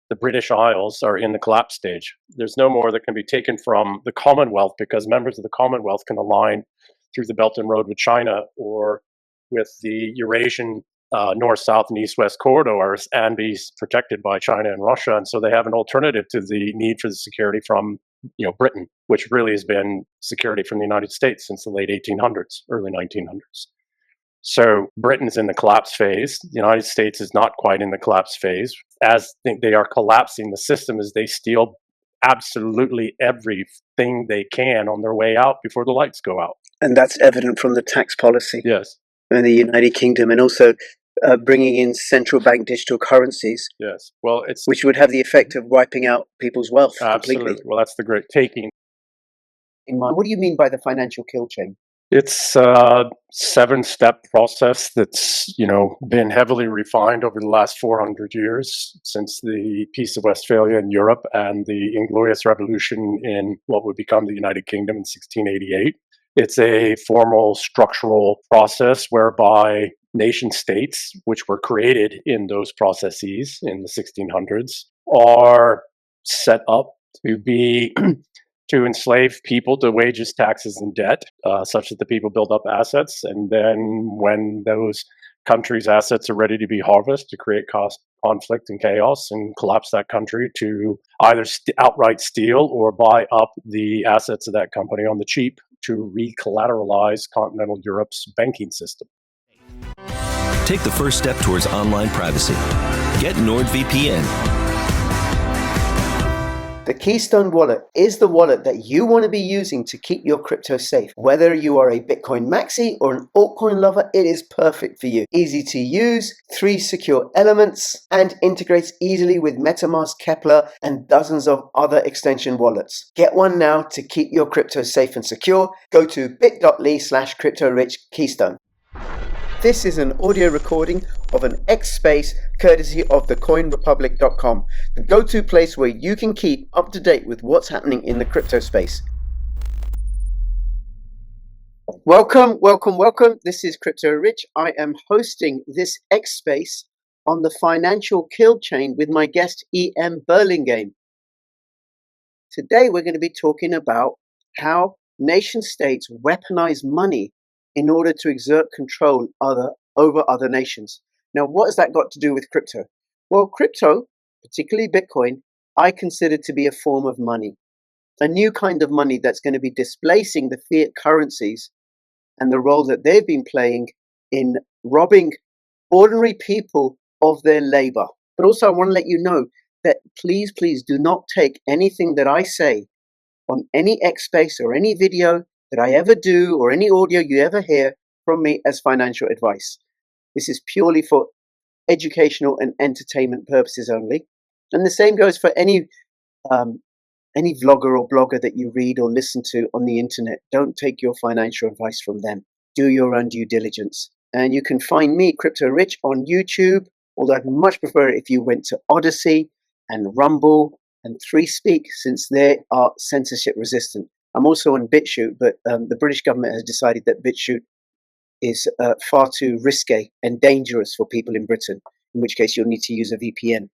the British Isles are in the collapse stage. There's no more that can be taken from the Commonwealth because members of the Commonwealth can align through the Belt and Road with China or with the Eurasian north-south and east-west corridors and be protected by China and Russia. And so they have an alternative to the need for the security from Britain, which really has been security from the United States since the late 1800s, early 1900s. So Britain's in the collapse phase. The United States is not quite in the collapse phase. As they are collapsing the system as they steal absolutely everything they can on their way out before the lights go out. And that's evident from the tax policy. Yes. In the United Kingdom, and also bringing in central bank digital currencies. Yes. Well, which would have the effect of wiping out people's wealth completely. Well, that's the great taking. What do you mean by the financial kill chain? It's a 7-step process that's, been heavily refined over the last 400 years since the Peace of Westphalia in Europe and the Inglorious Revolution in what would become the United Kingdom in 1688. It's a formal structural process whereby nation states, which were created in those processes in the 1600s, are set up to be to enslave people to wages, taxes, and debt, such that the people build up assets. And then when those countries' assets are ready to be harvested, to create cost, conflict, and chaos, and collapse that country to either outright steal or buy up the assets of that company on the cheap to re-collateralize continental Europe's banking system. Take the first step towards online privacy. Get NordVPN. The Keystone wallet is the wallet that you want to be using to keep your crypto safe. Whether you are a Bitcoin maxi or an altcoin lover, it is perfect for you. Easy to use, 3 secure elements, and integrates easily with MetaMask, Kepler, and dozens of other extension wallets. Get one now to keep your crypto safe and secure. Go to bit.ly/CryptoRichKeystone. This is an audio recording of an X Space courtesy of thecoinrepublic.com, the go-to place where you can keep up to date with what's happening in the crypto space. Welcome. This is Crypto Rich. I am hosting this X Space on the financial kill chain with my guest E.M. Burlingame. Today we're going to be talking about how nation states weaponize money in order to exert control over other nations. Now, what has that got to do with crypto? Well, crypto, particularly Bitcoin, I consider to be a form of money, a new kind of money that's going to be displacing the fiat currencies and the role that they've been playing in robbing ordinary people of their labor. But also, I want to let you know that please do not take anything that I say on any X Space or any video that I ever do or any audio you ever hear from me as financial advice. This is purely for educational and entertainment purposes only. And the same goes for any vlogger or blogger that you read or listen to on the internet. Don't take your financial advice from them. Do your own due diligence. And you can find me, Crypto Rich, on YouTube, although I'd much prefer it if you went to ODYSEE and Rumble and 3Speak, since they are censorship resistant. I'm also on BitChute, but the British government has decided that BitChute is far too risque and dangerous for people in Britain, in which case you'll need to use a VPN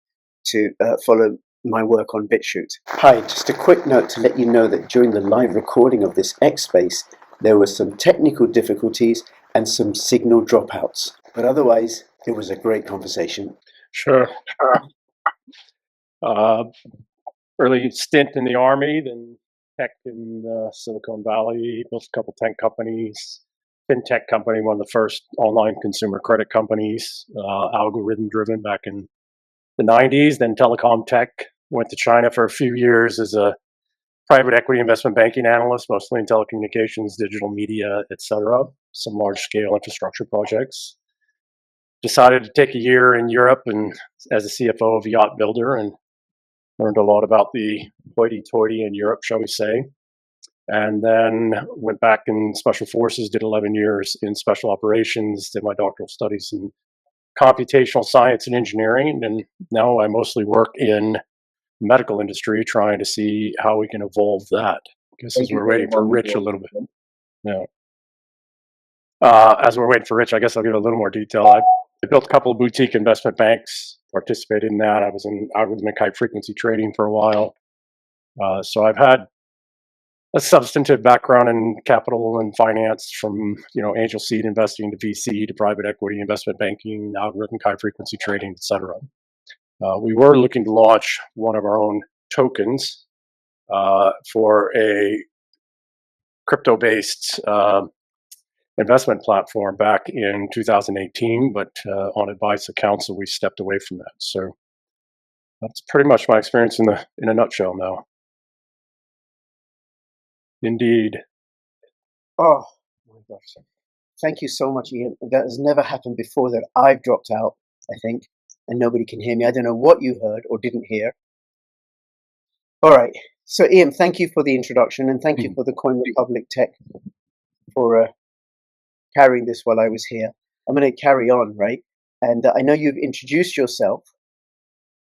to follow my work on BitChute. Hi, just a quick note to let you know that during the live recording of this X Space, there were some technical difficulties and some signal dropouts. But otherwise, it was a great conversation. Sure. Early stint in the Army, then tech in Silicon Valley, built a couple tech companies, fintech company, one of the first online consumer credit companies, algorithm driven back in the 90s, then telecom tech, went to China for a few years as a private equity investment banking analyst, mostly in telecommunications, digital media, etc., some large scale infrastructure projects. Decided to take a year in Europe and as a CFO of a yacht builder and learned a lot about the hoity-toity in Europe, shall we say. And then went back in special forces, did 11 years in special operations, did my doctoral studies in computational science and engineering. And now I mostly work in the medical industry, trying to see how we can evolve that. Because as we're waiting for Rich a little bit. Yeah. As we're waiting for Rich, I guess I'll give a little more detail. I built a couple of boutique investment banks participated in that. I was in algorithmic high frequency trading for a while. So I've had a substantive background in capital and finance, from angel seed investing to VC to private equity, investment banking, algorithmic high frequency trading, etc. We were looking to launch one of our own tokens for a crypto-based investment platform back in 2018, but on advice of counsel, we stepped away from that. So that's pretty much my experience in a nutshell now. Indeed. Oh my gosh. Thank you so much, Ian. That has never happened before, that I've dropped out, I think, and nobody can hear me. I don't know what you heard or didn't hear. All right. So, Ian, thank you for the introduction, and thank you for the Coin Republic Tech for carrying this while I was here. I'm going to carry on, right? And I know you've introduced yourself,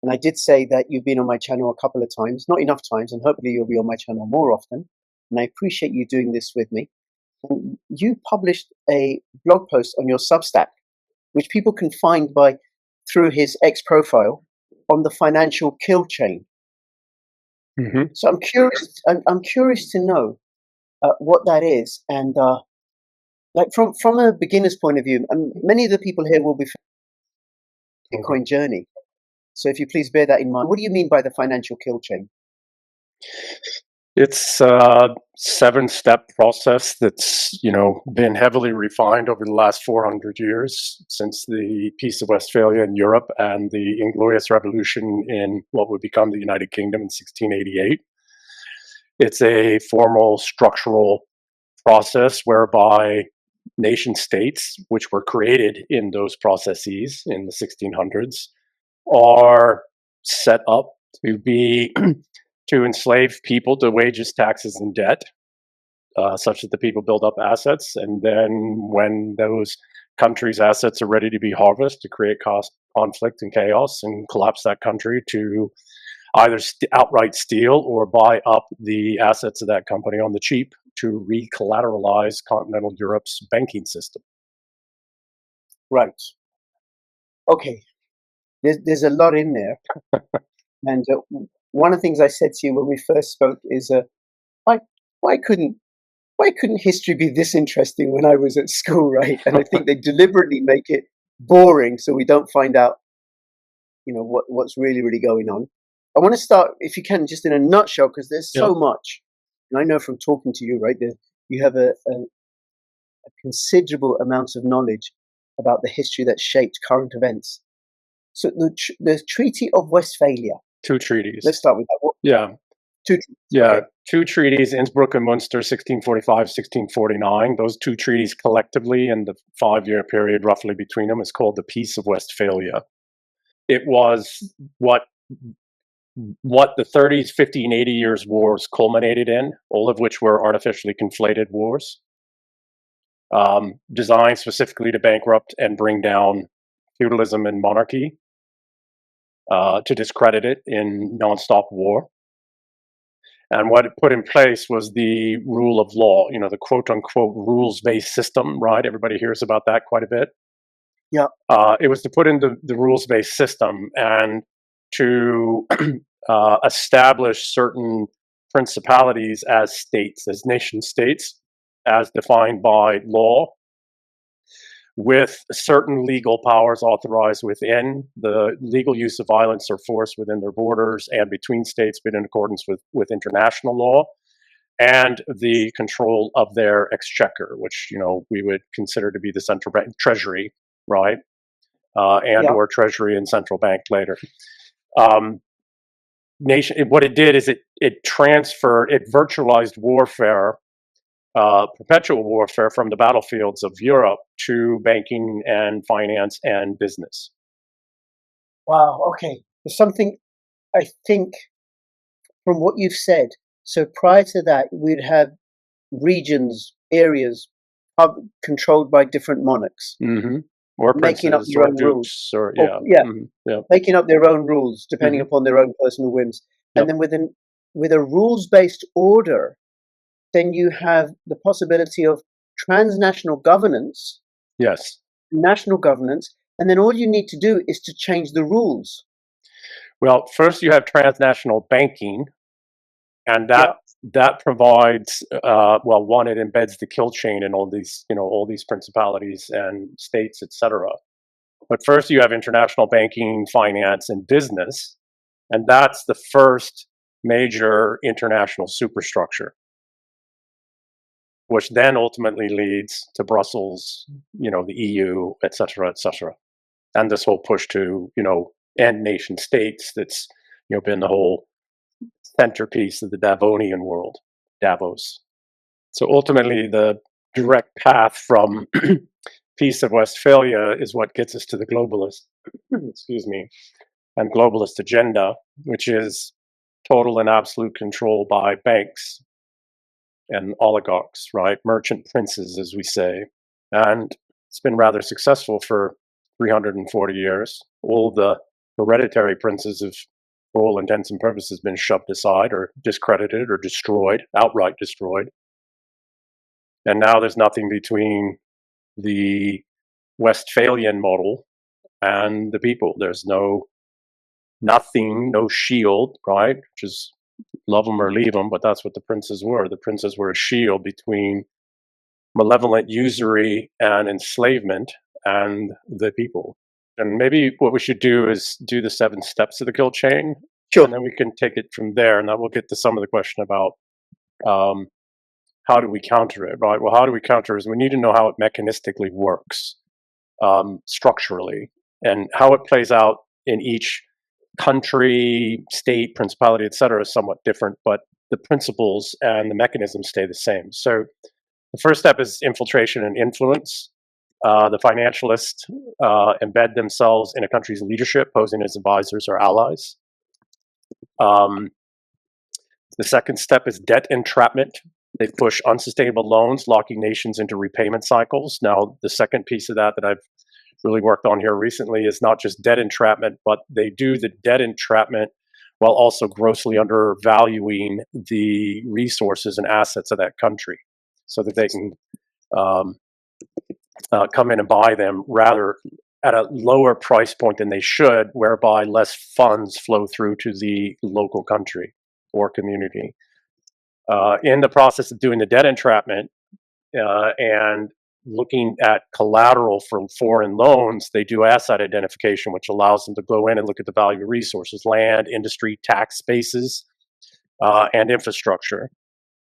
and I did say that you've been on my channel a couple of times, not enough times, and hopefully you'll be on my channel more often. And I appreciate you doing this with me. And you published a blog post on your Substack, which people can find through his X profile, on the financial kill chain. Mm-hmm. So I'm curious to know what that is, and like from a beginner's point of view, many of the people here will be Bitcoin journey. So if you please bear that in mind, what do you mean by the financial kill chain? It's a 7-step process that's been heavily refined over the last 400 years, since the Peace of Westphalia in Europe and the Inglorious Revolution in what would become the United Kingdom in 1688. It's a formal structural process whereby nation states, which were created in those processes in the 1600s, are set up to be to enslave people to wages, taxes, and debt, such that the people build up assets, and then when those countries' assets are ready to be harvested, to create conflict and chaos and collapse that country, to either outright steal or buy up the assets of that company on the cheap to re-collateralize continental Europe's banking system. Right. Okay. There's a lot in there. And one of the things I said to you when we first spoke is, why couldn't history be this interesting when I was at school, right? And I think they deliberately make it boring so we don't find out, what's really, really going on. I want to start, if you can, just in a nutshell, because there's so much. And I know from talking to you, right, you have a considerable amount of knowledge about the history that shaped current events. So the Treaty of Westphalia. 2 treaties. Let's start with that. Yeah. 2 treaties. Yeah, Okay. 2 treaties, Innsbruck and Munster, 1645, 1649. Those 2 treaties collectively, in the 5-year period roughly between them, is called the Peace of Westphalia. It was what the 30s, 50, and 80 years wars culminated in, all of which were artificially conflated wars, designed specifically to bankrupt and bring down feudalism and monarchy, to discredit it in nonstop war. And what it put in place was the rule of law, the quote-unquote rules-based system, right? Everybody hears about that quite a bit. Yeah. It was to put in the rules-based system and to establish certain principalities as states, as nation states, as defined by law, with certain legal powers authorized within the legal use of violence or force within their borders and between states, but in accordance with international law, and the control of their exchequer, which we would consider to be the central bank treasury, right, or treasury and central bank later. What it did is it virtualized warfare, perpetual warfare, from the battlefields of Europe to banking and finance and business. Wow. Okay. There's something, I think, from what you've said. So prior to that, we'd have regions, areas controlled by different monarchs. Mm-hmm. Or making up their own rules. Making up their own rules, depending upon their own personal whims. And then with a rules-based order, then you have the possibility of transnational governance. Yes. National governance, And then all you need to do is to change the rules. Well, first you have transnational banking, and that provides well, one, it embeds the kill chain in all these principalities and states, etc. But first you have international banking, finance, and business, and that's the first major international superstructure, which then ultimately leads to Brussels, the EU, etc., and this whole push to end nation states. That's been the whole centerpiece of the Davonian world, Davos. So ultimately, the direct path from Peace of Westphalia is what gets us to the globalist, excuse me, and globalist agenda, which is total and absolute control by banks and oligarchs, right? Merchant princes, as we say. And it's been rather successful for 340 years. All the hereditary princes have, for all intents and purposes, been shoved aside or discredited or destroyed, outright destroyed. And now there's nothing between the Westphalian model and the people. There's nothing, no shield, right? Which is love them or leave them, but that's what the princes were. The princes were a shield between malevolent usury and enslavement and the people. And maybe what we should do is do the 7 steps of the kill chain. Sure. And then we can take it from there. And then we'll get to some of the question about how do we counter it, right? Well, how do we counter it is we need to know how it mechanistically works structurally, and how it plays out in each country, state, principality, etc. is somewhat different, but the principles and the mechanisms stay the same. So the first step is infiltration and influence. The financialists embed themselves in a country's leadership, posing as advisors or allies. The second step is debt entrapment. They push unsustainable loans, locking nations into repayment cycles. Now, the second piece of that I've really worked on here recently is not just debt entrapment, but they do the debt entrapment while also grossly undervaluing the resources and assets of that country so that they can come in and buy them rather at a lower price point than they should, whereby less funds flow through to the local country or community. In the process of doing the debt entrapment and looking at collateral for foreign loans, they do asset identification, which allows them to go in and look at the value of resources, land, industry, tax spaces, and infrastructure,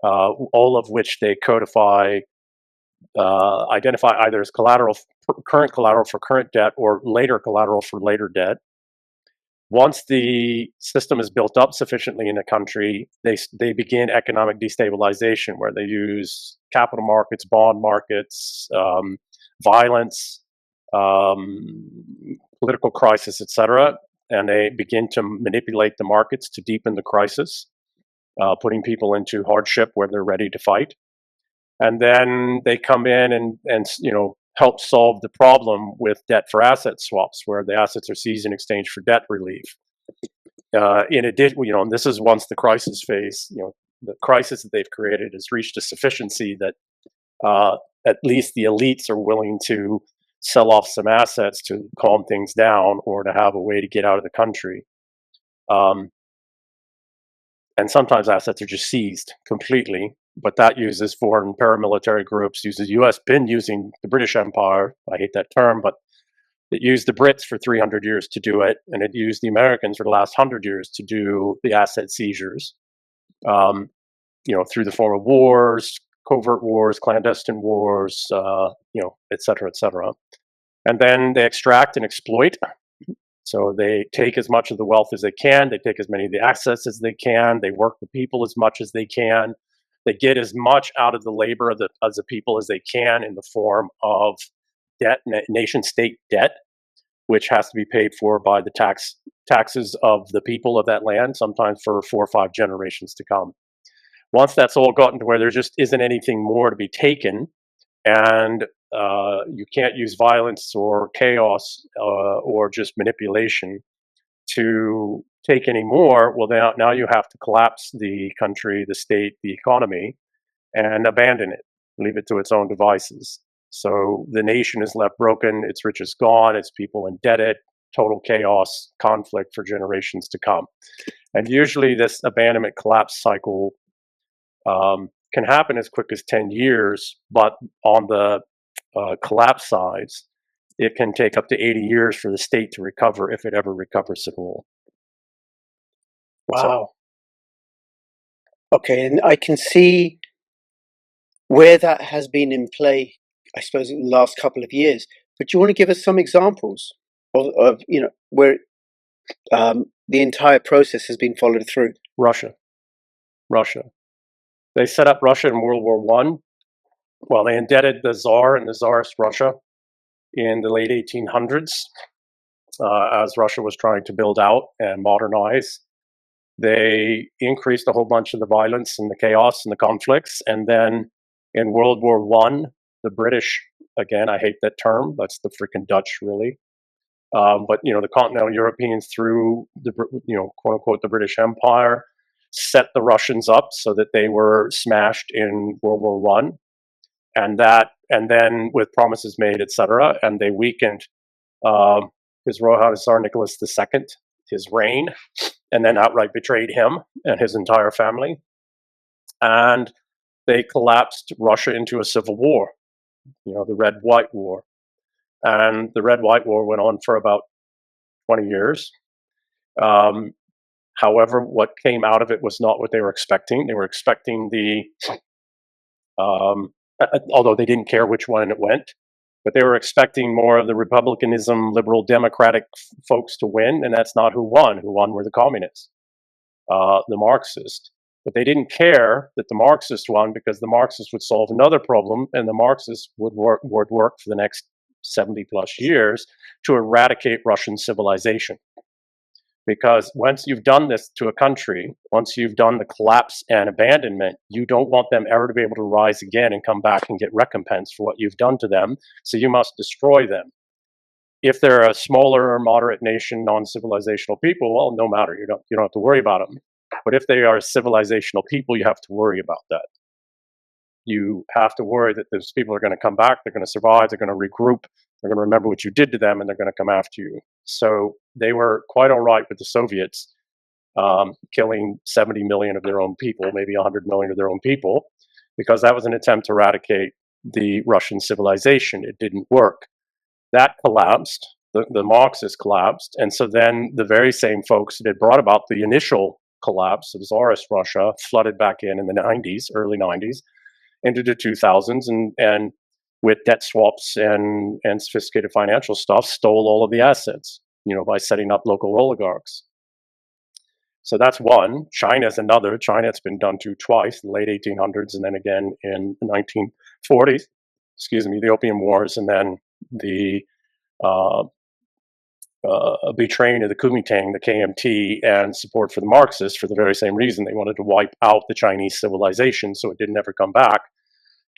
all of which they codify, identify either as current collateral for current debt or later collateral for later debt. Once the system is built up sufficiently in a country, they begin economic destabilization, where they use capital markets, bond markets, violence, political crisis, etc., and they begin to manipulate the markets to deepen the crisis, putting people into hardship where they're ready to fight. And then they come in and help solve the problem with debt for asset swaps, where the assets are seized in exchange for debt relief. In addition, and this is once the crisis phase, the crisis that they've created has reached a sufficiency that at least the elites are willing to sell off some assets to calm things down or to have a way to get out of the country. And sometimes assets are just seized completely, but that uses foreign paramilitary groups, uses been using the British Empire, I hate that term, but it used the Brits for 300 years to do it, and it used the Americans for the last 100 years to do the asset seizures, through the form of wars, covert wars, clandestine wars, et cetera, et cetera. And then they extract and exploit. So they take as much of the wealth as they can, they take as many of the assets as they can, they work the people as much as they can, they get as much out of the labor of the people as they can in the form of debt, nation-state debt, which has to be paid for by the taxes of the people of that land, sometimes for 4 or 5 generations to come. Once that's all gotten to where there just isn't anything more to be taken, and you can't use violence or chaos or just manipulation to take any more, well, now you have to collapse the country, the state, the economy, and abandon it, leave it to its own devices. So the nation is left broken, its rich is gone, its people indebted, total chaos, conflict for generations to come. And usually this abandonment collapse cycle can happen as quick as 10 years, but on the collapse sides, it can take up to 80 years for the state to recover, if it ever recovers at all. Wow. Okay, and I can see where that has been in play, I suppose, in the last couple of years. But do you want to give us some examples of where the entire process has been followed through? Russia. They set up Russia in World War I. Well, they indebted the Tsar and the Tsarist Russia in the late 1800s as Russia was trying to build out and modernize. They increased a whole bunch of the violence and the chaos and the conflicts. And then in World War I, the British, again, I hate that term, that's the freaking Dutch, really. But the continental Europeans, through the quote unquote the British Empire, set the Russians up so that they were smashed in World War I, and then with promises made, etc., and they weakened His Royal Highness Tsar Nicholas II, his reign, and then outright betrayed him and his entire family, and they collapsed Russia into a civil war, the Red-White War. And the Red-White War went on for about 20 years. However, what came out of it was not what they were expecting. They were expecting although they didn't care which one it went, but they were expecting more of the republicanism, liberal democratic folks to win, and that's not who won. Who won were the communists, the Marxists. But they didn't care that the Marxists won, because the Marxists would solve another problem, and the Marxists would work for the next 70 plus years to eradicate Russian civilization. Because once you've done this to a country, once you've done the collapse and abandonment, you don't want them ever to be able to rise again and come back and get recompense for what you've done to them. So you must destroy them. If they're a smaller or moderate nation, non-civilizational people, well, no matter, you don't have to worry about them. But if they are civilizational people, you have to worry about that. You have to worry that those people are going to come back, they're going to survive, they're going to regroup, they're going to remember what you did to them, and they're going to come after you. So they were quite all right with the Soviets killing 70 million of their own people, maybe 100 million of their own people, because that was an attempt to eradicate the Russian civilization. It didn't work. That collapsed, the Marxists collapsed, and so then the very same folks that had brought about the initial collapse of Tsarist Russia flooded back in the 90s, early 90s, into the 2000s, and with debt swaps and sophisticated financial stuff, stole all of the assets, by setting up local oligarchs. So that's one. China's another. China, it's been done to twice, in the late 1800s, and then again in the 1940s, the Opium Wars, and then the betraying of the Kuomintang, the KMT, and support for the Marxists for the very same reason. They wanted to wipe out the Chinese civilization so it didn't ever come back,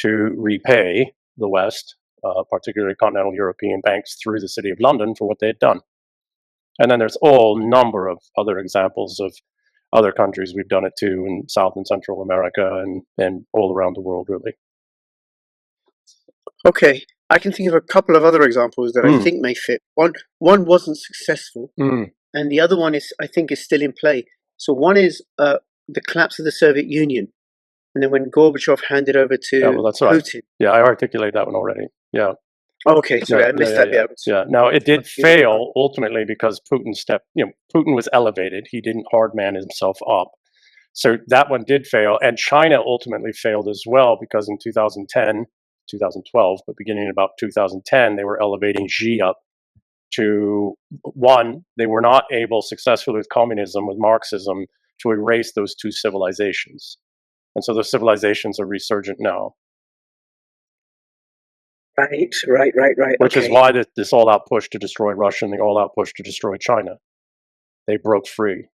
to repay the West, particularly continental European banks through the City of London, for what they had done. And then there's all number of other examples of other countries we've done it to in South and Central America and all around the world, really. Okay, I can think of a couple of other examples that I think may fit. One wasn't successful, and the other one I think is still in play. So one is the collapse of the Soviet Union, and then when Gorbachev handed over to that's Putin. Right. Yeah, I articulated that one already. Yeah. Oh, okay, sorry, I missed that bit. Yeah. Now it did fail ultimately because Putin Putin was elevated. He didn't hardman himself up. So that one did fail, and China ultimately failed as well, because in 2010, 2012, but beginning in about 2010, they were elevating Xi up to one. They were not able successfully with communism, with Marxism, to erase those two civilizations. And so the civilizations are resurgent now. Right. Which is why this all-out push to destroy Russia and the all-out push to destroy China. They broke free.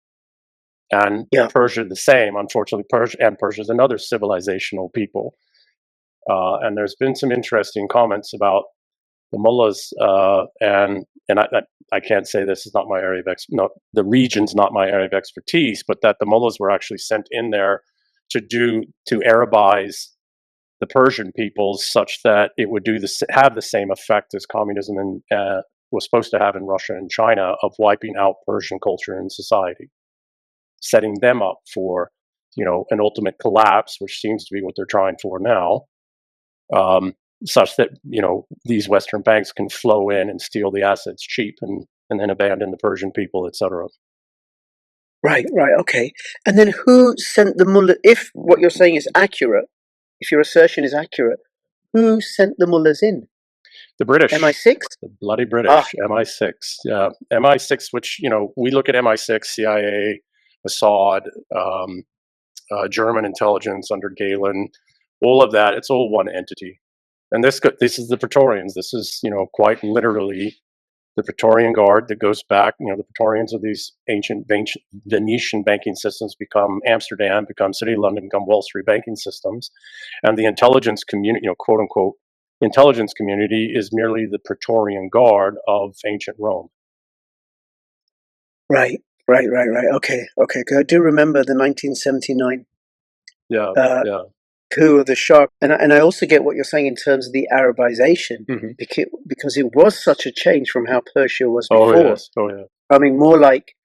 And Persia the same. Unfortunately, Persia's another civilizational people. And there's been some interesting comments about the mullahs, and I can't say this is not my area of the region's not my area of expertise, but that the mullahs were actually sent in there to Arabize the Persian peoples such that it would have the same effect as communism was supposed to have in Russia and China, of wiping out Persian culture and society, setting them up for, an ultimate collapse, which seems to be what they're trying for now, such that, these Western banks can flow in and steal the assets cheap and then abandon the Persian people, etc. Right, okay. And then who sent the mullahs, if what you're saying is accurate, if your assertion is accurate, who sent the mullahs in? The British. MI6? The bloody British. MI6. Yeah. MI6, which, we look at MI6, CIA, Mossad, German intelligence under Galen, all of that, it's all one entity. And this is the Praetorians. This is, quite literally the Praetorian Guard that goes back. The Praetorians of these ancient Venetian banking systems become Amsterdam, become City of London, become Wall Street banking systems. And the intelligence community, quote unquote, intelligence community is merely the Praetorian Guard of ancient Rome. Right. Okay. I do remember the 1979 coup of the Shah, and I also get what you're saying in terms of the Arabization, because it was such a change from how Persia was before. Oh yeah. I mean, more like,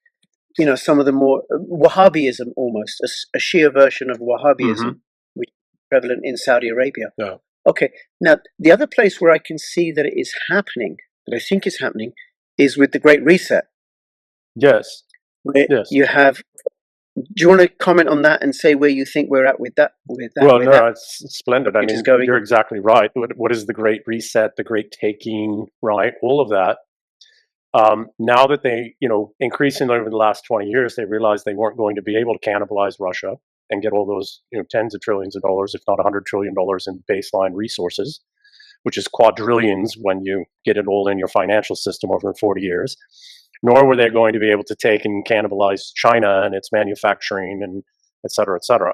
some of the more Wahhabism, almost a Shia version of Wahhabism, which is prevalent in Saudi Arabia. Yeah. Okay. Now, the other place where I can see that it is happening, that I think is happening, is with the Great Reset. Yes. Yes. You have. Do you want to comment on that and say where you think we're at with that? It's splendid. I mean, you're exactly right. What is the Great Reset, the Great Taking, right? All of that. Now that they, increasingly over the last 20 years, they realized they weren't going to be able to cannibalize Russia and get all those, tens of trillions of dollars, if not $100 trillion in baseline resources, which is quadrillions when you get it all in your financial system over 40 years. Nor were they going to be able to take and cannibalize China and its manufacturing and et cetera, et cetera.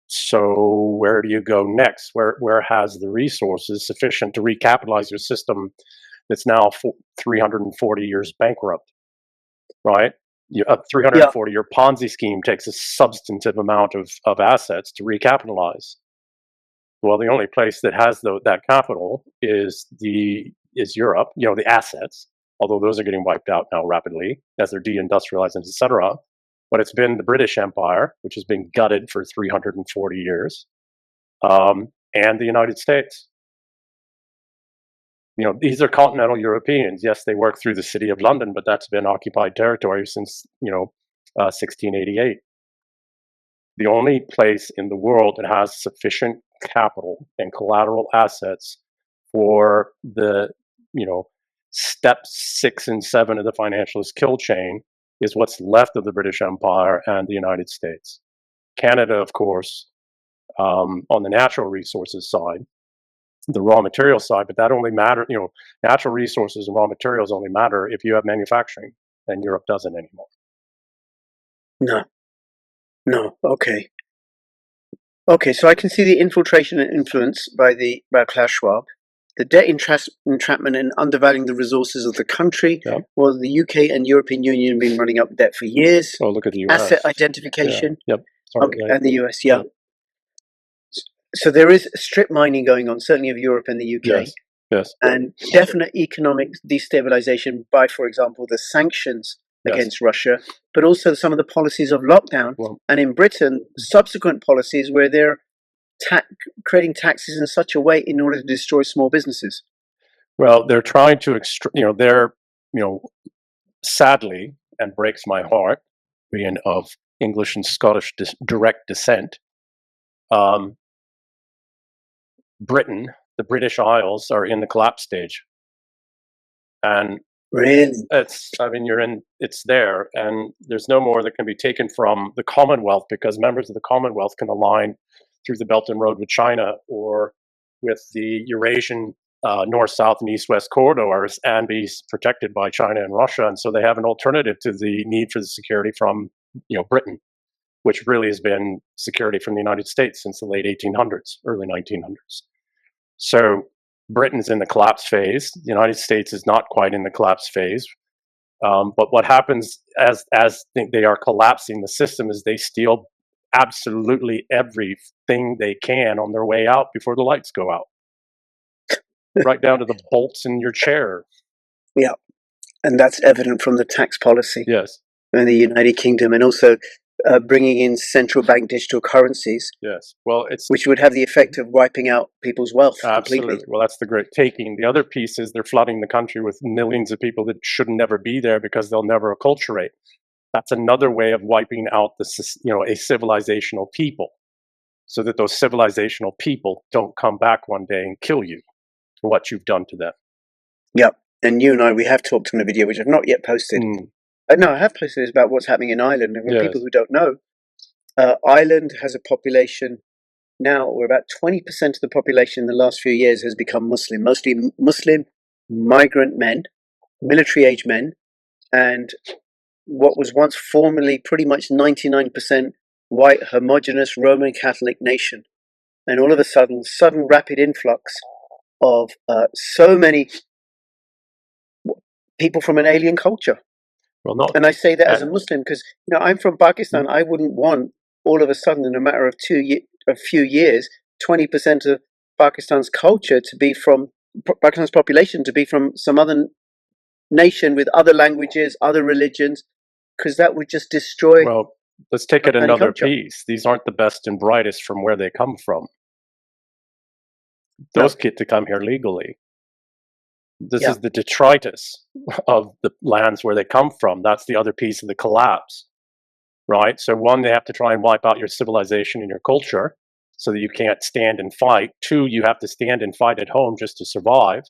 So where do you go next? Where has the resources sufficient to recapitalize your system that's now 340 years bankrupt, right? A 340-year Ponzi scheme takes a substantive amount of assets to recapitalize. Well, the only place that has that capital is Europe, the assets, although those are getting wiped out now rapidly as they're deindustrialized, etc. But it's been the British Empire, which has been gutted for 340 years, and the United States. These are continental Europeans. Yes, they work through the City of London, but that's been occupied territory since, 1688. The only place in the world that has sufficient capital and collateral assets for the, steps 6 and 7 of the financialist kill chain is what's left of the British Empire and the United States. Canada, of course, on the natural resources side, the raw material side, but that only matter, natural resources and raw materials only matter if you have manufacturing, and Europe doesn't anymore. No. Okay, so I can see the infiltration and influence by Klaus Schwab, the debt entrapment and undervaluing the resources of the country. Yeah. Well, the UK and European Union have been running up debt for years. Oh, look at the US. Asset identification. Yeah. Yep. Sorry, and the US, yeah. So there is strip mining going on, certainly of Europe and the UK. Yes. And definite economic destabilization by, for example, the sanctions against Russia, but also some of the policies of lockdown. Well, and in Britain, subsequent policies where they're creating taxes in such a way in order to destroy small businesses. Well, they're trying to, sadly, and breaks my heart, being of English and Scottish direct descent, Britain, the British Isles, are in the collapse stage. And really, it's there, and there's no more that can be taken from the Commonwealth, because members of the Commonwealth can align through the Belt and Road with China or with the Eurasian north-south and east-west corridors and be protected by China and Russia. And so they have an alternative to the need for the security from, Britain, which really has been security from the United States since the late 1800s, early 1900s. So Britain's in the collapse phase. The United States is not quite in the collapse phase. But what happens as they are collapsing the system is they steal absolutely everything they can on their way out before the lights go out. Right down to the bolts in your chair. Yeah. And that's evident from the tax policy Yes. in the United Kingdom, and also bringing in central bank digital currencies. Yes. Well, which would have the effect of wiping out people's wealth absolutely completely. Well, that's the great taking. The other piece is they're flooding the country with millions of people that should never be there because they'll never acculturate. That's another way of wiping out a civilizational people, so that those civilizational people don't come back one day and kill you for what you've done to them. Yep. And you and I, we have talked on a video, which I've not yet posted. No, I have posted. It's about what's happening in Ireland. And for people who don't know, Ireland has a population now where about 20% of the population in the last few years has become Muslim, mostly Muslim migrant men, military-age men, and what was once formerly pretty much 99% white, homogenous Roman Catholic nation. And all of a sudden rapid influx of so many people from an alien culture. Well, and I say that as a Muslim because I'm from Pakistan. I wouldn't want all of a sudden, in a matter of a few years, 20% of Pakistan's culture to be from Pakistan's population to be from some other nation with other languages, other religions, because that would just destroy. Well, let's take it another piece. These aren't the best and brightest from where they come from. Those get to come here legally. This is the detritus of the lands where they come from. That's the other piece of the collapse, right? So one, they have to try and wipe out your civilization and your culture so that you can't stand and fight. Two, you have to stand and fight at home just to survive.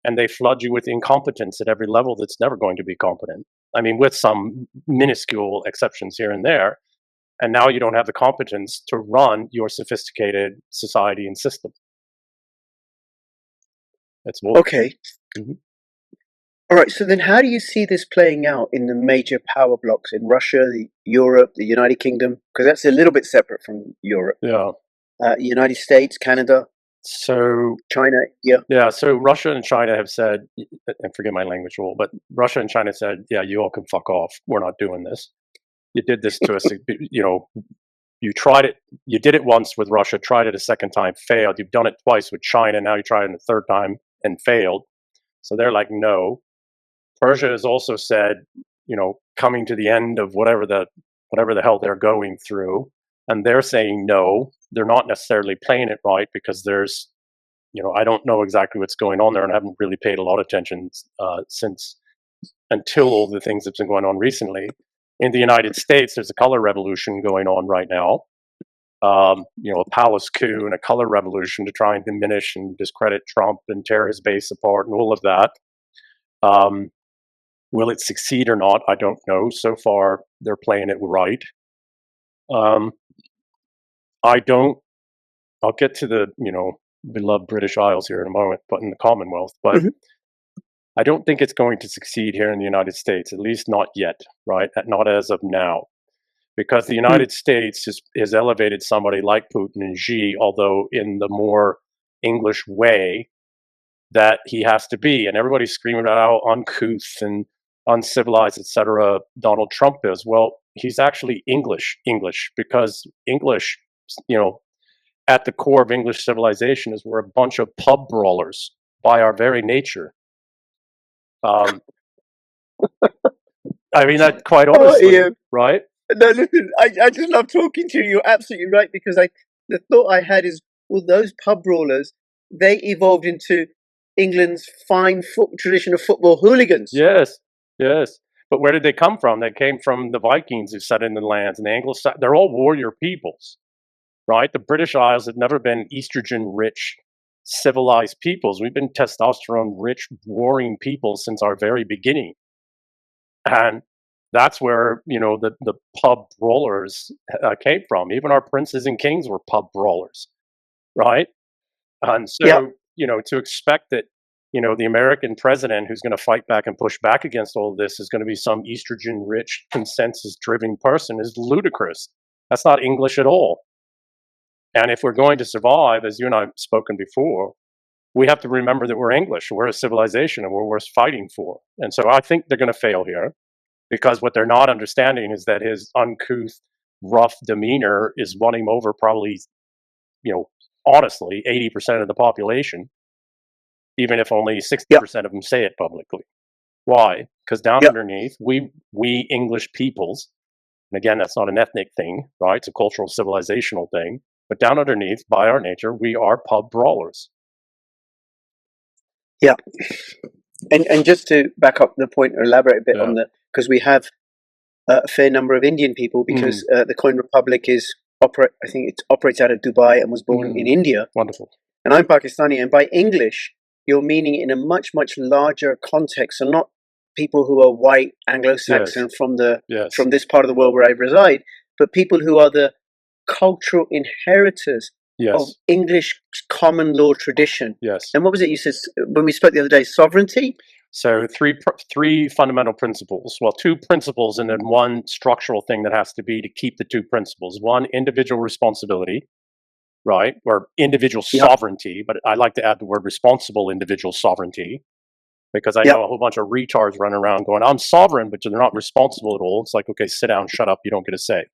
And they flood you with incompetence at every level that's never going to be competent. I mean, with some minuscule exceptions here and there. And now you don't have the competence to run your sophisticated society and system. That's okay. All right. So then how do you see this playing out in the major power blocks in Russia, Europe, the United Kingdom? Because that's a little bit separate from Europe. Yeah. United States, Canada. So China, yeah. So Russia and China have said, and forget my language rule, but Russia and China said, yeah, you all can fuck off. We're not doing this. You did this to us. You tried it. You did it once with Russia, tried it a second time, failed. You've done it twice with China. Now you tried it a third time and failed. So they're like, no. Persia has also said, coming to the end of whatever the hell they're going through, and they're saying no. They're not necessarily playing it right because there's, I don't know exactly what's going on there, and I haven't really paid a lot of attention until all the things that's been going on recently. In the United States, there's a color revolution going on right now. A palace coup and a color revolution to try and diminish and discredit Trump and tear his base apart and all of that. Will it succeed or not? I don't know. So far, they're playing it right. I'll get to the, beloved British Isles here in a moment, but in the Commonwealth, but I don't think it's going to succeed here in the United States, at least not yet, right? Not as of now. Because the United States has elevated somebody like Putin and Xi, although in the more English way that he has to be. And everybody's screaming about how uncouth and uncivilized, etc. Donald Trump is. Well, he's actually English, because English, at the core of English civilization is we're a bunch of pub brawlers by our very nature. I mean that quite honestly, right? No, listen, I just love talking to you. You're absolutely right, because the thought I had is, well, those pub brawlers, they evolved into England's fine tradition of football hooligans. Yes. But where did they come from? They came from the Vikings who settled in the lands, and the Anglo-Saxons. They're all warrior peoples, right? The British Isles have never been estrogen-rich, civilized peoples. We've been testosterone-rich, warring peoples since our very beginning. And that's where, the pub brawlers came from. Even our princes and kings were pub brawlers, right? And so, to expect that, the American president who's going to fight back and push back against all of this is going to be some estrogen-rich, consensus-driven person is ludicrous. That's not English at all. And if we're going to survive, as you and I have spoken before, we have to remember that we're English, we're a civilization, and we're worth fighting for. And so I think they're going to fail here. Because what they're not understanding is that his uncouth, rough demeanor is won him over probably, honestly, 80% of the population, even if only 60% of them say it publicly. Why? Because down underneath, we English peoples, and again, that's not an ethnic thing, right? It's a cultural, civilizational thing. But down underneath, by our nature, we are pub brawlers. Yeah. And just to back up the point or elaborate a bit on because we have a fair number of Indian people, because the Coin Republic I think it operates out of Dubai and was born in India. Wonderful. And I'm Pakistani, and by English, you're meaning in a much, much larger context, so not people who are white Anglo-Saxon from this part of the world where I reside, but people who are the cultural inheritors of English common law tradition. Yes. And what was it you said when we spoke the other day? Sovereignty? So three fundamental principles. Well, two principles and then one structural thing that has to be to keep the two principles. One, individual responsibility, right? Or individual sovereignty, but I like to add the word responsible individual sovereignty, because I know a whole bunch of retards running around going, I'm sovereign, but they're not responsible at all. It's like, okay, sit down, shut up, you don't get a say.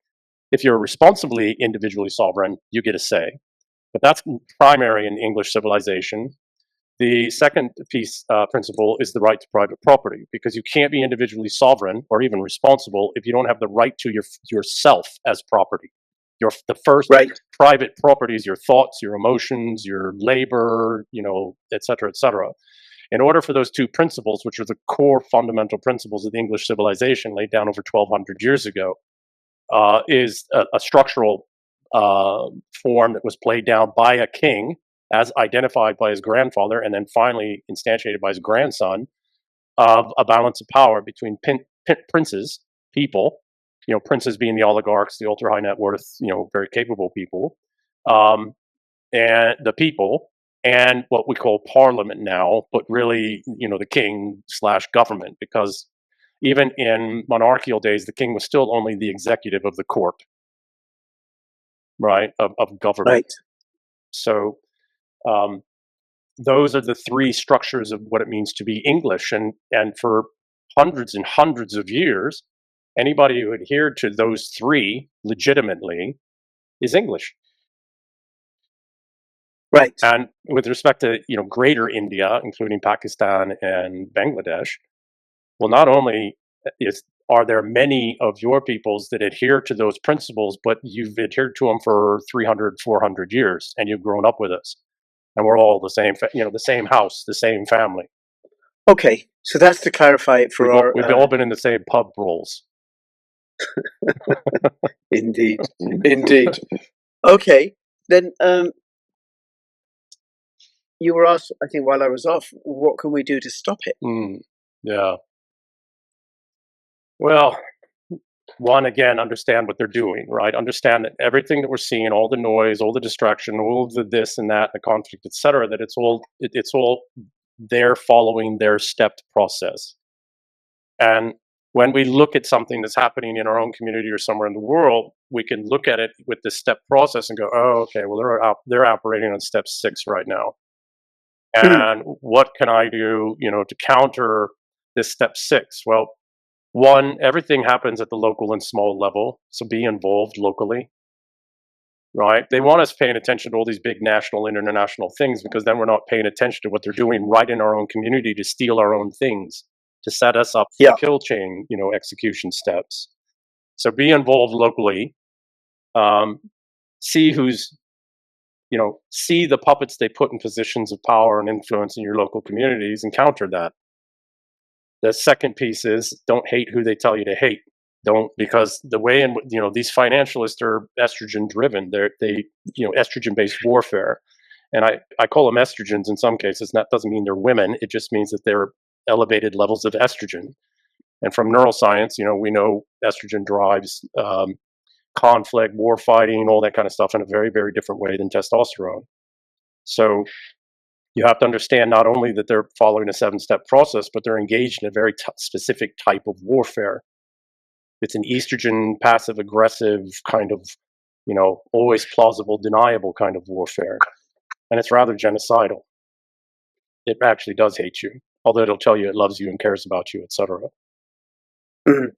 If you're responsibly individually sovereign, you get a say. But that's primary in English civilization. The second principle is the right to private property, because you can't be individually sovereign or even responsible if you don't have the right to yourself as property. The first private property is your thoughts, your emotions, your labor, et cetera, et cetera. In order for those two principles, which are the core fundamental principles of the English civilization laid down over 1,200 years ago, is a structural form that was played down by a king, as identified by his grandfather, and then finally instantiated by his grandson, of a balance of power between princes, people, princes being the oligarchs, the ultra high net worth, very capable people, and the people, and what we call parliament now, but really, the king / government, because even in monarchical days, the king was still only the executive of the court, right, of government. Right. So those are the three structures of what it means to be English. And for hundreds and hundreds of years, anybody who adhered to those three legitimately is English. Right. And with respect to, greater India, including Pakistan and Bangladesh, well, not only are there many of your peoples that adhere to those principles, but you've adhered to them for 300, 400 years, and you've grown up with us. And we're all the same, the same house, the same family. Okay, so that's to clarify it for we've all been in the same pub brawls. Indeed, indeed. Okay, then you were asked, I think, while I was off, what can we do to stop it? Yeah. Well, one, again, understand what they're doing, right? Understand that everything that we're seeing, all the noise, all the distraction, all of the this and that, the conflict, et cetera, that it's all they're following their stepped process. And when we look at something that's happening in our own community or somewhere in the world, we can look at it with this step process and go, oh, okay, well, they're operating on step 6 right now. And what can I do, to counter this step 6? Well, one, everything happens at the local and small level, so be involved locally, right? They want us paying attention to all these big national, international things, because then we're not paying attention to what they're doing right in our own community to steal our own things, to set us up for kill chain, execution steps. So be involved locally. See who's, see the puppets they put in positions of power and influence in your local communities and counter that. The second piece is don't hate who they tell you to hate. Because the way in, these financialists are estrogen driven. They estrogen-based warfare. And I call them estrogens in some cases. And that doesn't mean they're women. It just means that they're elevated levels of estrogen. And from neuroscience, we know estrogen drives conflict, war fighting, all that kind of stuff in a very, very different way than testosterone. So you have to understand not only that they're following a 7-step process, but they're engaged in a very specific type of warfare. It's an estrogen, passive-aggressive kind of, always plausible, deniable kind of warfare. And it's rather genocidal. It actually does hate you, although it'll tell you it loves you and cares about you, etc.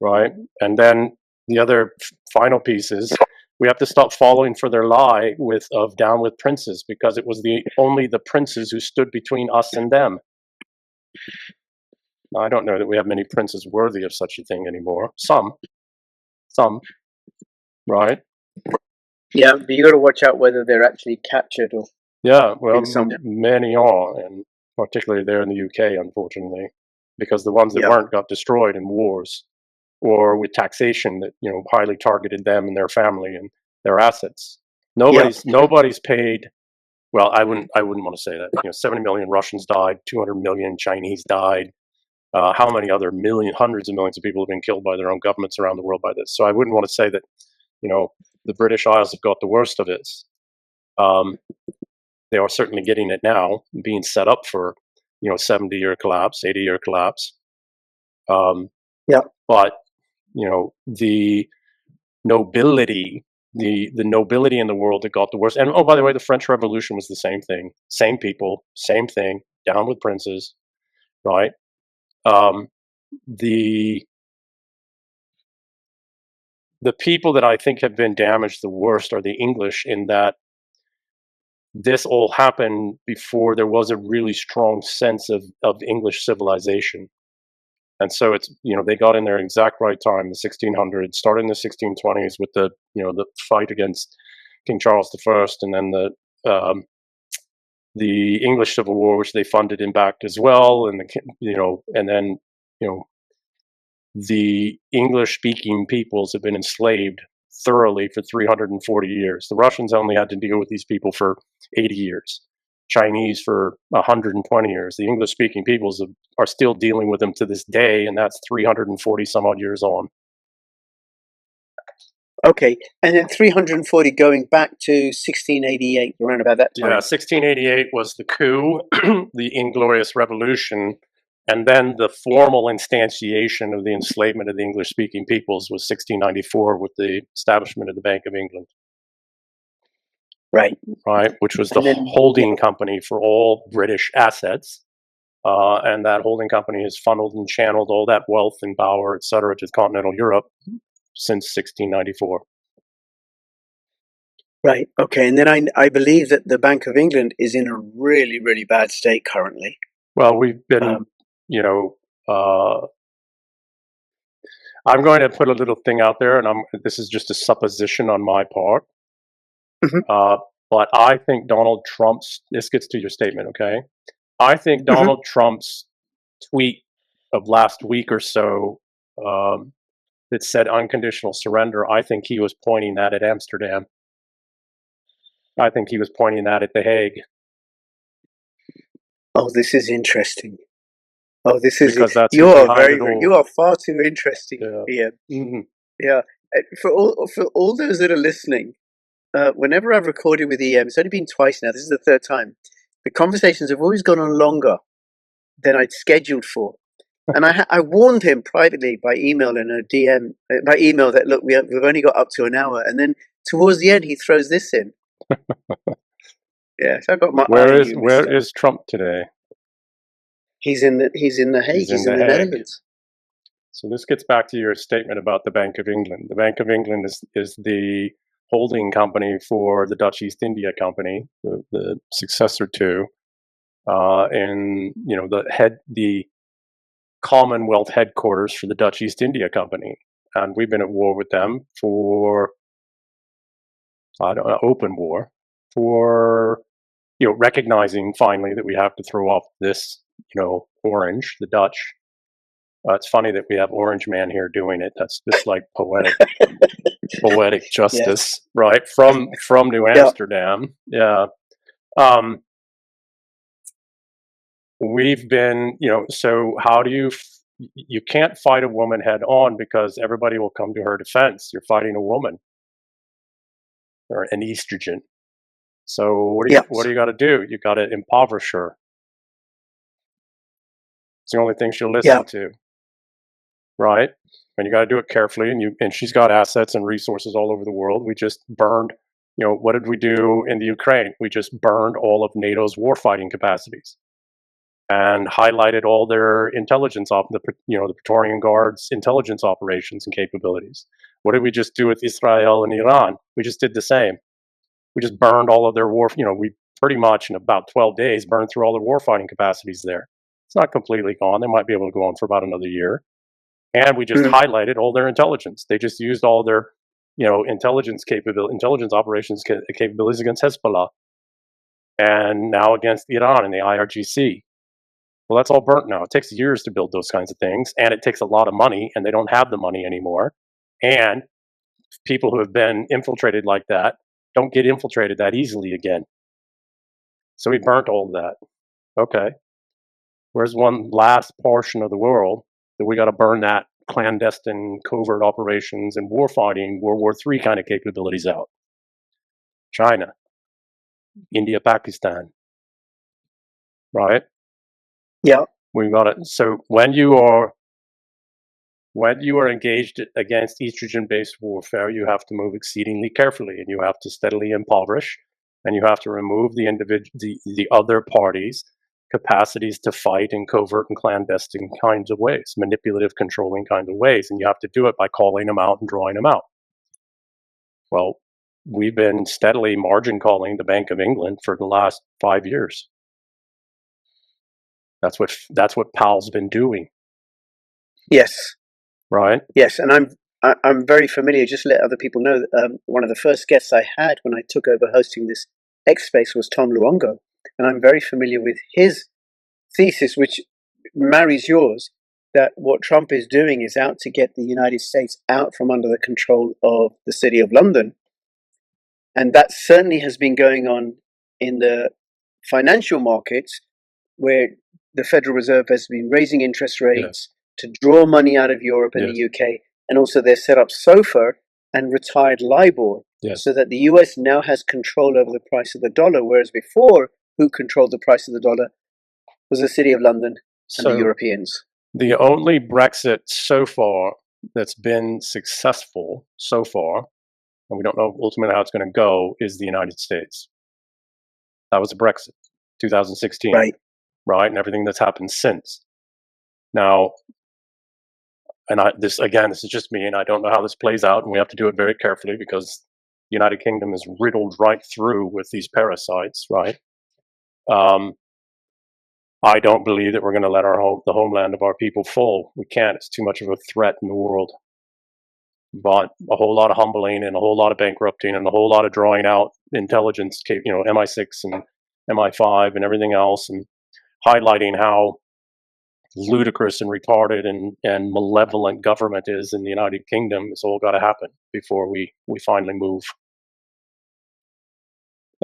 Right? And then the other final piece is we have to stop falling for their lie of down with princes, because it was only the princes who stood between us and them. Now, I don't know that we have many princes worthy of such a thing anymore. Some, right? Yeah, but you got to watch out whether they're actually captured or Yeah, well, in some. many are, and particularly there in the UK, unfortunately, because the ones that Yeah. weren't got destroyed in wars or with taxation that highly targeted them and their family and their assets. Nobody's paid. Well, I wouldn't want to say that. 70 million Russians died, 200 million Chinese died. How many other hundreds of millions of people have been killed by their own governments around the world by this? So I wouldn't want to say that, the British Isles have got the worst of it. They are certainly getting it now, being set up for, 70-year collapse, 80-year collapse. But, the nobility, the nobility in the world that got the worst. And, oh, by the way, the French Revolution was the same thing. Same people, same thing, down with princes, right? The people that I think have been damaged the worst are the English, in that this all happened before there was a really strong sense of English civilization. And so it's, they got in their exact right time, the 1600s, started in the 1620s with the, the fight against King Charles I, and then the English Civil War, which they funded and backed as well. And, and then, the English-speaking peoples have been enslaved thoroughly for 340 years. The Russians only had to deal with these people for 80 years. Chinese for 120 years. The English-speaking peoples are still dealing with them to this day, and that's 340 some odd years on. Okay, and then 340 going back to 1688, around about that time. Yeah, 1688 was the coup, the Inglorious Revolution, and then the formal instantiation of the enslavement of the English-speaking peoples was 1694 with the establishment of the Bank of England. Right, which was the holding company for all British assets. And that holding company has funneled and channeled all that wealth and power, et cetera, to continental Europe since 1694. Right, okay. And then I believe that the Bank of England is in a really, really bad state currently. Well, we've been, I'm going to put a little thing out there, and this is just a supposition on my part. Mm-hmm. But I think Donald Trump's, this gets to your statement, okay? I think Donald Trump's tweet of last week or so that said unconditional surrender, I think he was pointing that at Amsterdam. I think he was pointing that at The Hague. Oh, this is interesting. Oh, this is, because that's you are far too interesting. Yeah. Mm-hmm. Yeah. For all those that are listening, whenever I've recorded with EM, it's only been twice now. This is the third time. The conversations have always gone on longer than I'd scheduled for. And I warned him privately by email and a DM, by email, that, look, we've only got up to an hour. And then towards the end, he throws this in. Yeah, so I got my Where is Trump today? He's in the Hague. He's in the Netherlands. So this gets back to your statement about the Bank of England. The Bank of England is the holding company for the Dutch East India Company, the successor to, and the Commonwealth headquarters for the Dutch East India Company. And we've been at war with them for, open war, for, recognizing finally that we have to throw off this, orange, the Dutch. It's funny that we have Orange Man here doing it. That's just like poetic justice, yes. Right? From New Amsterdam. Yeah. We've been, so how do you can't fight a woman head on because everybody will come to her defense. You're fighting a woman or an estrogen. So what do you got to do? You got to impoverish her. It's the only thing she'll listen to. Right? And you got to do it carefully. And she's got assets and resources all over the world. We just burned, what did we do in the Ukraine? We just burned all of NATO's warfighting capacities and highlighted all their intelligence, the Praetorian Guard's intelligence operations and capabilities. What did we just do with Israel and Iran? We just did the same. We just burned all of their war. We pretty much in about 12 days burned through all their warfighting capacities there. It's not completely gone. They might be able to go on for about another year. And we just highlighted all their intelligence. They just used all their, intelligence operations capabilities against Hezbollah, and now against Iran and the IRGC. Well, that's all burnt now. It takes years to build those kinds of things, and it takes a lot of money, and they don't have the money anymore. And people who have been infiltrated like that don't get infiltrated that easily again. So we burnt all of that. Okay. Where's one last portion of the world that we got to burn that clandestine covert operations and warfighting, World War III kind of capabilities out? China, India, Pakistan, right? Yeah. We got it. So when you are engaged against estrogen-based warfare, you have to move exceedingly carefully, and you have to steadily impoverish, and you have to remove the other parties' capacities to fight in covert and clandestine kinds of ways, manipulative, controlling kinds of ways, and you have to do it by calling them out and drawing them out. Well, we've been steadily margin calling the Bank of England for the last 5 years. That's what Powell's been doing. Yes. Right. Yes, and I'm very familiar. Just to let other people know that one of the first guests I had when I took over hosting this X Space was Tom Luongo, and I'm very familiar with his thesis, which marries yours, that what Trump is doing is out to get the United States out from under the control of the City of London, and that certainly has been going on in the financial markets, where the Federal Reserve has been raising interest rates to draw money out of Europe and the UK, and also they've set up SOFR and retired LIBOR, so that the US now has control over the price of the dollar, whereas before, who controlled the price of the dollar was the City of London and the Europeans. The only Brexit so far that's been successful so far, and we don't know ultimately how it's going to go, is the United States. That was a Brexit, 2016. Right, and everything that's happened since. Now, and this is just me, and I don't know how this plays out, and we have to do it very carefully because the United Kingdom is riddled right through with these parasites, right? I don't believe that we're going to let the homeland of our people fall. We can't. It's too much of a threat in the world. But a whole lot of humbling and a whole lot of bankrupting and a whole lot of drawing out intelligence, MI6 and MI5 and everything else, and highlighting how ludicrous and retarded and malevolent government is in the United Kingdom. It's all got to happen before we finally move.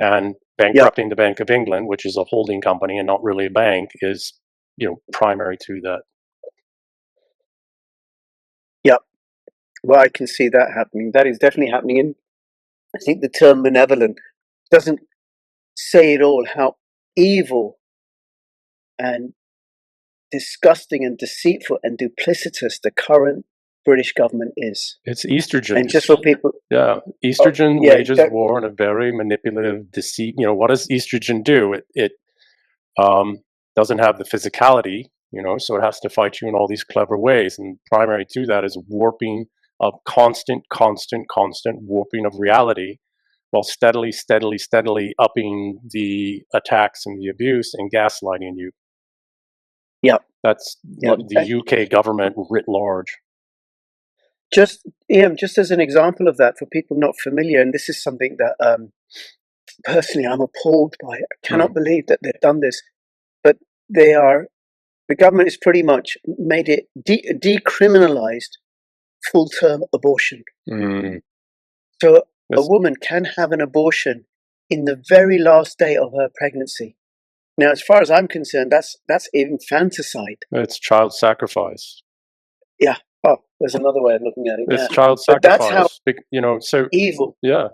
And bankrupting the Bank of England, which is a holding company and not really a bank, is primary to that. Yep. Well, I can see that happening. That is definitely happening. And I think the term benevolent doesn't say it all, how evil and disgusting and deceitful and duplicitous the current British government is. It's estrogen. And just for people... estrogen wages war in a very manipulative deceit. What does estrogen do? It doesn't have the physicality, so it has to fight you in all these clever ways. And primary to that is warping of constant warping of reality, while steadily upping the attacks and the abuse and gaslighting you. Yep. That's the UK government writ large. Just as an example of that, for people not familiar, and this is something that personally I'm appalled by. I cannot believe that they've done this, but the government has pretty much made it decriminalized full-term abortion. So a woman can have an abortion in the very last day of her pregnancy. Now, as far as I'm concerned, that's infanticide. It's child sacrifice. Yeah. Oh, there's another way of looking at it. It's child sacrifice. But that's how so evil. Yeah.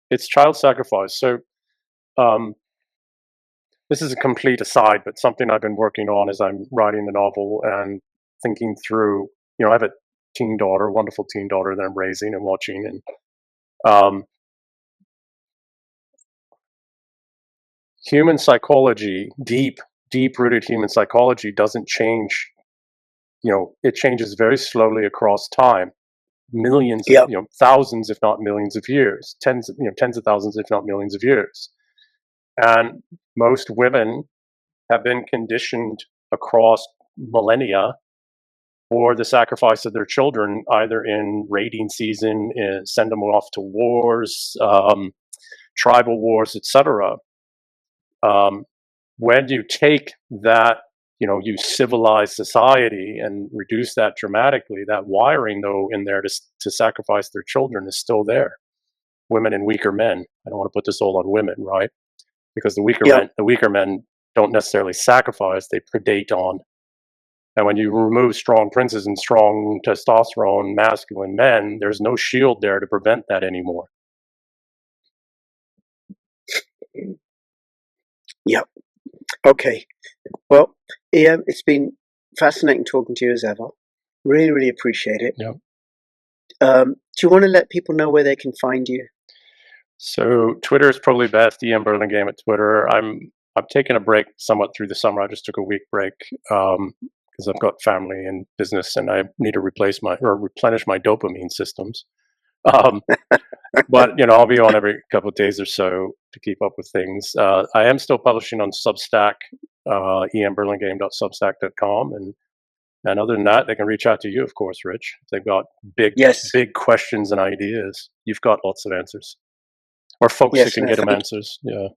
It's child sacrifice. So, this is a complete aside, but something I've been working on as I'm writing the novel and thinking through. I have a wonderful teen daughter that I'm raising and watching, and human psychology, deep-rooted human psychology doesn't change. It changes very slowly across time. millions, Yep. thousands, if not millions of years, tens of thousands, if not millions of years. And most women have been conditioned across millennia for the sacrifice of their children, either in raiding season, send them off to wars, tribal wars, etc. When you take that, you civilize society and reduce that dramatically, that wiring, though, in there to sacrifice their children is still there. Women and weaker men. I don't want to put this all on women, right? Because the weaker men don't necessarily sacrifice; they predate on. And when you remove strong princes and strong testosterone, masculine men, there's no shield there to prevent that anymore. Yep. Okay. Well, Ian, it's been fascinating talking to you as ever. Really, really appreciate it. Yep. Do you want to let people know where they can find you? So Twitter is probably best. Ian Burlingame at Twitter. I'm taking a break somewhat through the summer. I just took a week break because I've got family and business, and I need to replenish my dopamine systems. But I'll be on every couple of days or so to keep up with things. I am still publishing on Substack, emburlingame.substack.com, and other than that, they can reach out to you, of course, Rich. If they've got big questions and ideas, you've got lots of answers, or folks who can get them answers. Yeah.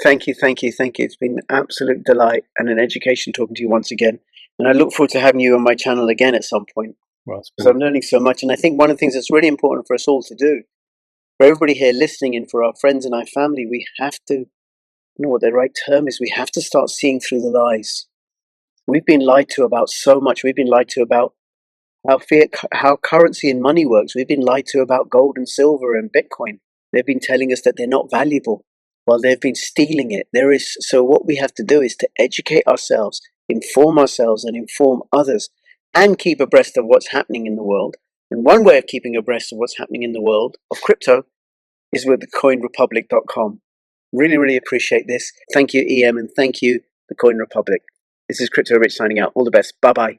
Thank you. It's been an absolute delight and an education talking to you once again, and I look forward to having you on my channel again at some point. Well, because I'm learning so much, and I think one of the things that's really important for us all to do, for everybody here listening and for our friends and our family, we have to, I don't know what the right term is, we have to start seeing through the lies. We've been lied to about so much. We've been lied to about how currency and money works. We've been lied to about gold and silver and Bitcoin. They've been telling us that they're not valuable while they've been stealing it. So what we have to do is to educate ourselves, inform ourselves and inform others, and keep abreast of what's happening in the world. And one way of keeping abreast of what's happening in the world of crypto is with thecoinrepublic.com. Really, really appreciate this. Thank you, EM, and thank you, The Coin Republic. This is Crypto Rich signing out. All the best. Bye-bye.